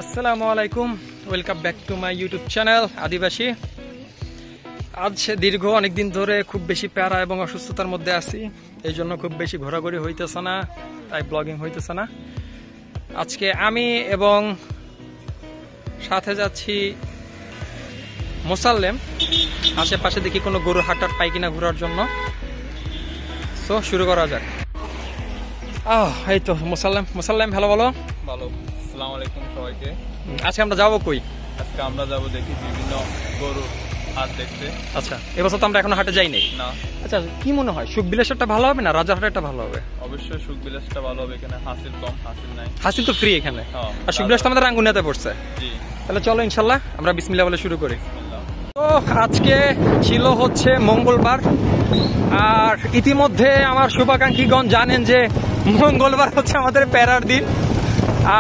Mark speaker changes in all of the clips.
Speaker 1: আসসালামু আলাইকুম, welcome back to my YouTube channel Adivasi. আজ দীর্ঘ অনেকদিন ধরে খুব বেশি প্যারা এবং অসুস্থতার মধ্যে আছি, এই জন্য খুব বেশি ঘোরাঘুরি হইতেছে না, তাই ব্লগিং হইতেছে না। আজকে আমি এবং সাথে যাচ্ছি মোসাল্লেম, আশেপাশে দেখি কোনো গরু হাটার পাই কিনা ঘোরার জন্য। তো শুরু করা যাক। এই তো মোসাল্লেম হ্যালো বলো।
Speaker 2: ভালো, আসসালামু আলাইকুম সবাইকে।
Speaker 1: আজকে আমরা যাবো কই?
Speaker 2: আজকে আমরা যাবো দেখি বিভিন্ন গরুর হাট দেখতে।
Speaker 1: আচ্ছা, এবছর তো আমরা এখনো হাটে যাই নাই
Speaker 2: না।
Speaker 1: আচ্ছা, কি মনে হয় সুখবিলাসটা ভালো হবে না রাজারহাটটা ভালো হবে?
Speaker 2: অবশ্যই সুখবিলাসটা ভালো হবে, এখানে হাসিল কম, হাসিল নাই।
Speaker 1: হাসিল তো ফ্রি এখানে,
Speaker 2: হ্যাঁ,
Speaker 1: আর সুখবিলাস তো আমাদের রাঙ্গুনিয়াতে পড়ছে।
Speaker 2: জি,
Speaker 1: তাহলে চলো ইনশাল্লাহ আমরা বিসমিল্লাহ বলে শুরু করি।
Speaker 2: বিসমিল্লাহ।
Speaker 1: তো আজকে ছিল হচ্ছে মঙ্গলবার, আর ইতিমধ্যে আমার শুভাকাঙ্ক্ষীগণ জানেন যে মঙ্গলবার হচ্ছে আমাদের প্যারার দিন।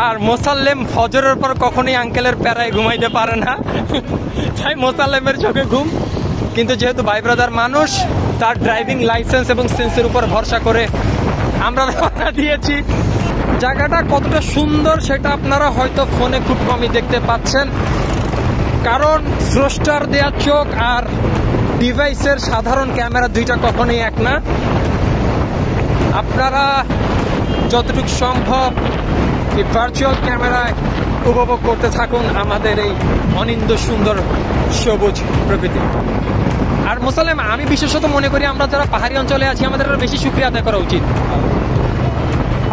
Speaker 1: আর মোসাল্লেম ফজরের পর কখনোই আঙ্কেলের প্যারায় ঘুমাইতে পারে না, তাই মোসাল্লেমের চোখে ঘুম। কিন্তু যেহেতু ভাই ব্রাদার মানুষ, তার ড্রাইভিং লাইসেন্স এবং সেন্সের উপর ভরসা করে আমরা রওনা দিয়েছি। জায়গাটা কতটা সুন্দর সেটা আপনারা হয়তো ফোনে খুব কমই দেখতে পাচ্ছেন, কারণ স্রষ্টার দেয়া চোখ আর ডিভাইসের সাধারণ ক্যামেরা দুইটা কখনোই এক না। আপনারা যতটুকু সম্ভব এই ভার্চুয়াল ক্যামেরায় উপভোগ করতে থাকুন আমাদের এই অনিন্দ সুন্দর সবুজ প্রকৃতি। আর মোসাল্লেম, আমি বিশেষত মনে করি আমরা যারা পাহাড়ি অঞ্চলে আছি আমাদের আরো বেশি শুকরিয়া আদায় করা উচিত।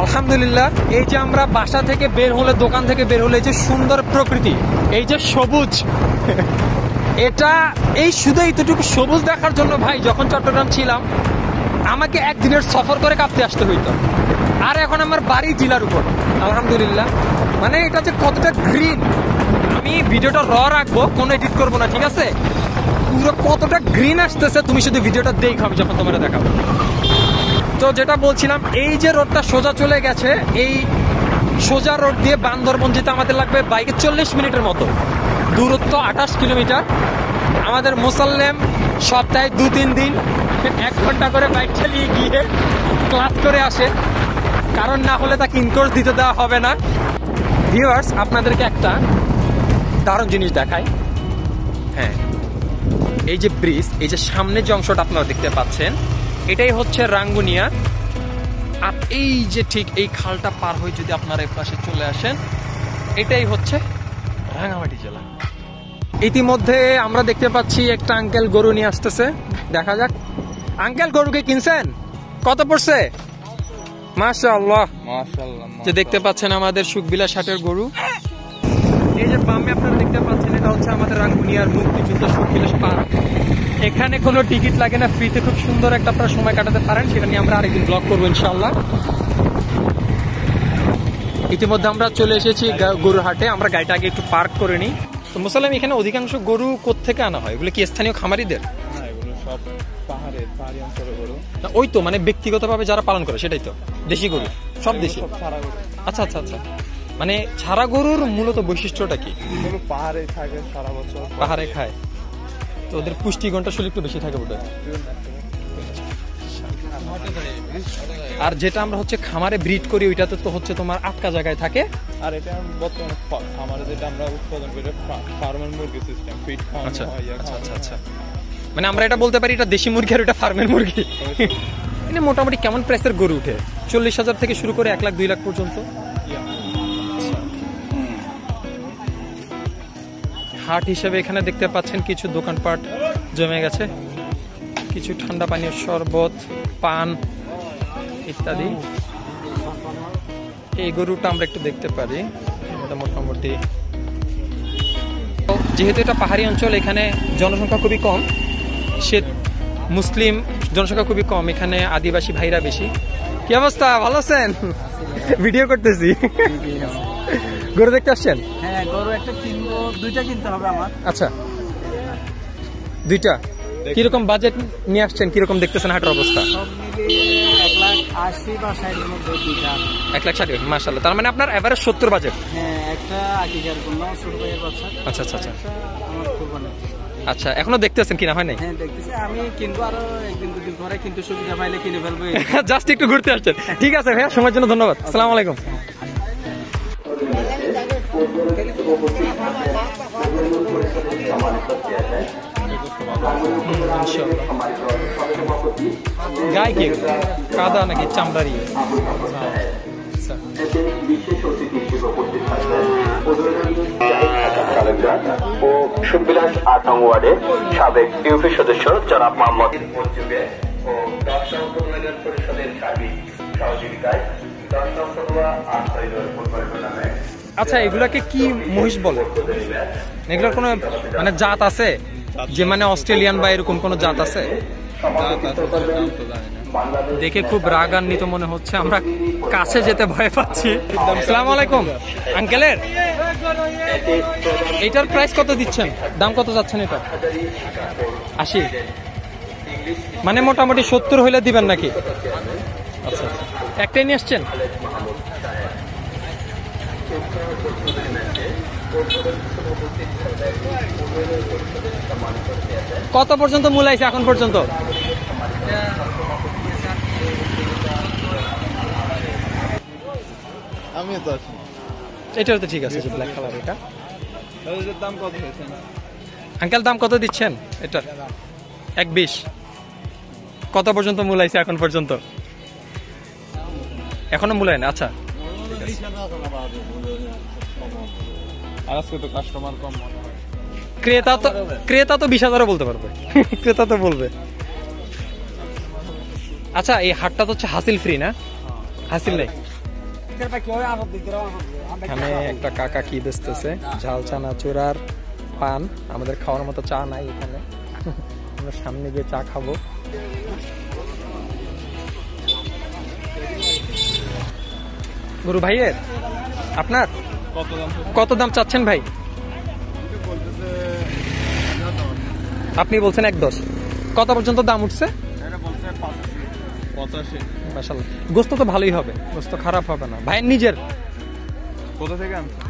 Speaker 1: আলহামদুলিল্লাহ, এই যে আমরা বাসা থেকে বের হলে, দোকান থেকে বের হলে, এই যে সুন্দর প্রকৃতি, এই যে সবুজ, এটা এই শুধু এইটুকু সবুজ দেখার জন্য ভাই যখন চট্টগ্রাম ছিলাম আমাকে একদিনের সফর করে কাঁপতে আসতে হইতো, আর এখন আমার বাড়ি জেলার উপর। আলহামদুলিল্লাহ, মানে এটা যে কতটা গ্রিন। আমি ভিডিওটা রাখবো, কোনো এডিট করবো না, ঠিক আছে? পুরো কতটা গ্রিন আসতেছে তুমি শুধু ভিডিওটা দেখো, আমি যখন তোমার দেখাবো। তো যেটা বলছিলাম, এই যে রোডটা সোজা চলে গেছে, এই সোজা রোড দিয়ে বান্দরবন যেতে আমাদের লাগবে বাইকে 40 মিনিটের মতো, দূরত্ব 28 কিলোমিটার। আমাদের মোসাল্লেম সপ্তাহে 2-3 দিন 1 ঘন্টা করে বাইক চালিয়ে গিয়ে ক্লাস করে আসে, কারণ না হলে তাকে ইনকোর্স দিতে দেওয়া হবে না। ভিউয়ার্স, আপনাদেরকে একটা দারুণ জিনিস দেখাই। হ্যাঁ, এই যে ব্রিজ, এই যে সামনে যে অংশটা আপনারা দেখতে পাচ্ছেন, এটাই হচ্ছে রাঙ্গুনিয়া। আর এই যে ঠিক এই খালটা পার হয়ে যদি আপনারা এই পাশে চলে আসেন, এটাই হচ্ছে রাঙামাটি জেলা। ইতিমধ্যে আমরা দেখতে পাচ্ছি একটা আঙ্কেল গরু নিয়ে আসতেছে, দেখা যাক। আঙ্কেল, গরুকে কিনছেন? কত পড়ছে? মাশাআল্লাহ,
Speaker 2: মাশাআল্লাহ।
Speaker 1: যে দেখতে পাচ্ছেন আমাদের সুখবিলাস হাটের গরু। এই যে বামে আপনারা দেখতে পাচ্ছেন, এটা হচ্ছে আমাদের রাঙ্গুনিয়ার মুক্তিযুদ্ধ সুখবিলাস পার্ক। এখানে কোনো টিকিট লাগে না, ফ্রিতে খুব সুন্দর একটা আপনারা সময় কাটাতে পারেন। সেটা নিয়ে আমরা আরেকদিন ব্লগ করবো ইনশাআল্লাহ। ইতিমধ্যে আমরা চলে এসেছি গরুর হাটে, আমরা গাড়িটা আগে একটু পার্ক করে নিই। তো মুসলিম, এখানে অধিকাংশ গরু কোত্থেকে আনা হয়? এগুলো কি স্থানীয় খামারিদের?
Speaker 2: না, এগুলো সব পাহাড়ি অঞ্চলের গরু।
Speaker 1: না, ওই তো মানে ব্যক্তিগতভাবে যারা পালন করে সেটাই তো, দেশি গরু, সব দেশি।
Speaker 2: ছাড়া গরু।
Speaker 1: আচ্ছা আচ্ছা আচ্ছা, মানে ছাড়া গরুর মূলত বৈশিষ্ট্যটা কি?
Speaker 2: গরু পাহাড়ে থাকে সারা বছর,
Speaker 1: পাহাড়ে খায়, তো ওদের পুষ্টিগুণটা আসলে একটু বেশি থাকে বোধহয়। আর যেটা আমরা হচ্ছে খামারে ব্রিড করি, ওইটাতে তো হচ্ছে তোমার আটকা জায়গায় থাকে।
Speaker 2: আর এটা বর্তমানে খামারে যেটা আমরা উৎপাদন করি ফার্মের মুরগি সিস্টেম, ফিড খাওয়ানো
Speaker 1: আচ্ছা
Speaker 2: হয়।
Speaker 1: আচ্ছা আচ্ছা আচ্ছা, মানে আমরা এটা বলতে পারি এটা দেশি মুরগি আর এটা ফার্মের মুরগি। এটা মোটামুটি কেমন প্রাইসের গরু উঠে? 40,000 থেকে শুরু করে 1 লাখ 2 লাখ পর্যন্ত। হাট হিসেবে এখানে দেখতে পাচ্ছেন কিছু দোকানপাট জমে গেছে, কিছু ঠান্ডা পানীয়, শরবত, পান ইত্যাদি। এই গরুটা আমরা একটু দেখতে পারি, এটা মোটামুটি। যেহেতু এটা পাহাড়ি অঞ্চল, এখানে জনসংখ্যা খুবই কম, সে মুসলিম জনসংখ্যা খুবই কম, এখানে আদিবাসী ভাইরা বেশি। কি অবস্থা, ভালো আছেন? ভিডিও করতেছি। গরু দেখতে আসছেন?
Speaker 3: হ্যাঁ, গরু একটা কিনবো, 2টা কিনতে হবে আমার।
Speaker 1: আচ্ছা, 2টা। কিরকম বাজেট নিয়ে আসছেন, কিরকম দেখতেছেন হাটের অবস্থা?
Speaker 3: সব মিলিয়ে 1,80,000 বা 60 মধ্যে 2টা।
Speaker 1: 1,60,000, মাশাআল্লাহ। তার মানে আপনার এভারেজ 70 বাজেট।
Speaker 3: হ্যাঁ, একটা আকিকার জন্য ছোট ভাইয়ের বাচ্চা।
Speaker 1: আচ্ছা আচ্ছা আচ্ছা
Speaker 3: আমার কুরবানি।
Speaker 1: আচ্ছা, এখনো দেখতেছেন কিনা হয় নাই?
Speaker 3: হ্যাঁ, দেখতেছি। আমি কিনবো আরো 1-2 দিন পরে, কিন্তু সুবিধা পাইলে কিনে ফেলবো।
Speaker 1: জাস্ট একটু ঘুরতে আসছেন, ঠিক আছে ভাইয়া, সময়ের জন্য ধন্যবাদ। আসসালামু আলাইকুম। গায়ে কি কাদা নাকি চামড়ারি?
Speaker 4: ও সুবিলাস ৮ নং ওয়ার্ডের সাবেক ইউপি সদস্য জনাব মোহাম্মদ ও ১০ নং উন্নয়ন পরিষদের সার্বিক সহযোগিতায় ১০ নং পড়ুয়া আশ্রয় ফুটবল টুর্নামেন্ট।
Speaker 1: আচ্ছা, এগুলাকে কি মহিষ বলে? এগুলোর কোনো মানে জাত আছে যে মানে অস্ট্রেলিয়ান বা এরকম কোনো জাত আছে? দেখে খুব রাগান্বিত মনে হচ্ছে, আমরা কাছে যেতে ভয় পাচ্ছি। আসসালামু আলাইকুম আঙ্কেলের, এটার প্রাইস কত দিচ্ছেন? দাম কত যাচ্ছেন এটা? ৮০, মানে মোটামুটি ৭০ হইলে দিবেন নাকি? আচ্ছা, একটাই নিয়ে আসছেন? কত পর্যন্ত মূলাইছে এখন পর্যন্ত?
Speaker 2: আমি তো আছি।
Speaker 1: এটাও তো ঠিক আছে, ব্ল্যাক কালার। এটা
Speaker 2: এটার দাম কত হয়েছে?
Speaker 1: আঙ্কেল দাম কত দিচ্ছেন এটা? ১.২০। কত পর্যন্ত মূলাইছে এখন পর্যন্ত? এখনো মূলায় না। আচ্ছা,
Speaker 2: আর আজকে তো কাস্টমার কম মনে হয়।
Speaker 1: ক্রেতা তো ২০,০০০ বলতে পারবে। ক্রেতা তো বলবে। আচ্ছা, এই হাটটা তো হচ্ছে হাসিল ফ্রি না? হাসিল নেই। এখানে একটা কাকা কি বেচতেছে, ঝাল চানাচুর পান। আমাদের খাওয়ার মতো চা নাই এখানে, আমরা সামনে গিয়ে চা খাবো। গুরু ভাইয়ের আপনার কত দাম চাচ্ছেন ভাই? আপনি বলছেন ১.১০। কত পর্যন্ত দাম উঠছে? মাশাআল্লাহ, গোস্ত তো ভালোই হবে, গোস্ত খারাপ হবে না। ভাইয়ের নিজের?
Speaker 2: কোথা থেকে আনছেন?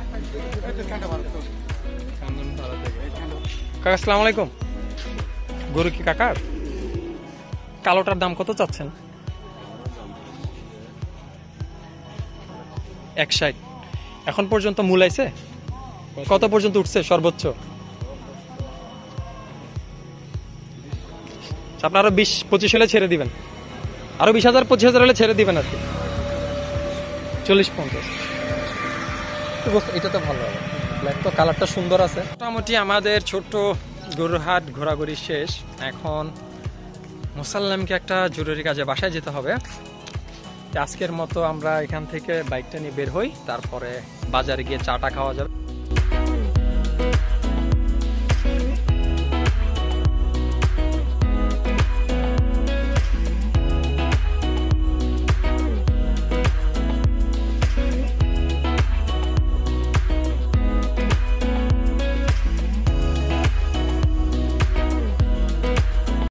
Speaker 1: কাকা আসসালামু আলাইকুম। গরু কি কাকার? কালোটার দাম কত চাচ্ছেন? ১৬০। এখন পর্যন্ত মূলাইছে? কত পর্যন্ত উঠছে সর্বোচ্চ? আপনার আরো ২০-২৫ হলে ছেড়ে দিবেন, আরো ২০,০০০-২৫,০০০ হলে ছেড়ে দিবেন আর কি। ৪০-৫০। এটা তো ভালো হবে, ব্ল্যাক তো কালারটা সুন্দর আছে। মোটামুটি আমাদের ছোট্ট গরুর হাট ঘোরাঘুরি শেষ। এখন মুসাল্লামকে একটা জরুরি কাজে বাসায় যেতে হবে। আজকের মতো আমরা এখান থেকে বাইকটা নিয়ে বের হই, তারপরে বাজারে গিয়ে চাটা খাওয়া যাবে।